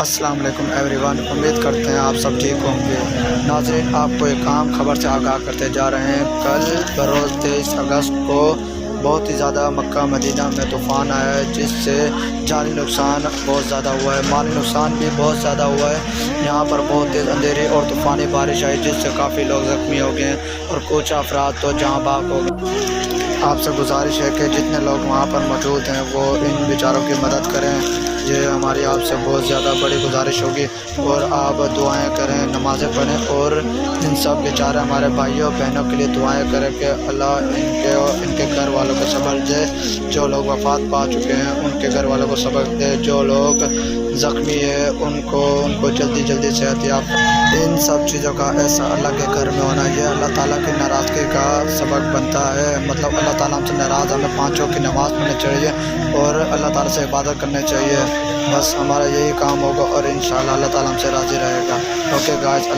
السلام علیکم every one, امید کرتے ہیں آپ سب ٹھیک ہوں گے۔ ناظرین، آپ کو ایک عام خبر سے آگاہ کرتے جا رہے ہیں۔ کل بروز 23 اگست کو بہت ہی زیادہ مکہ مدینہ میں طوفان آیا ہے، جس سے جانی نقصان بہت زیادہ ہوا ہے، مالی نقصان بھی بہت زیادہ ہوا ہے۔ یہاں پر بہت تیز اندھیری اور طوفانی بارش آئی، جس سے کافی لوگ زخمی ہو گئے ہیں اور کچھ افراد تو جہاں بحق ہو گئے۔ آپ سے گزارش ہے کہ جتنے لوگ وہاں پر موجود ہیں وہ ان بیچاروں کی مدد کریں، یہ ہماری آپ سے بہت زیادہ بڑی گزارش ہوگی۔ اور آپ دعائیں کریں، نمازیں پڑھیں اور ان سب بیچارے ہمارے بھائیوں بہنوں کے لیے دعائیں کریں کہ اللہ ان کے گھر والوں کو صبر دے، جو لوگ وفات پا چکے ہیں ان کے گھر والوں کو صبر دے، جو لوگ زخمی ہیں ان کو جلدی صحت یاب۔ ان سب چیزوں کا ایسا اللہ کے گھر میں ہونا، یہ اللہ تعالیٰ کی ناراضگی کا سبب بنتا ہے۔ مطلب اللہ تعالیٰ ہم سے ناراض، ہمیں 5 وقت کی نماز پڑھنی چاہیے اور اللہ تعالیٰ سے عبادت کرنی چاہیے۔ بس ہمارا یہی کام ہوگا اور انشاءاللہ اللہ تعالیٰ ہم سے راضی رہے گا۔ اوکے گائز، اللہ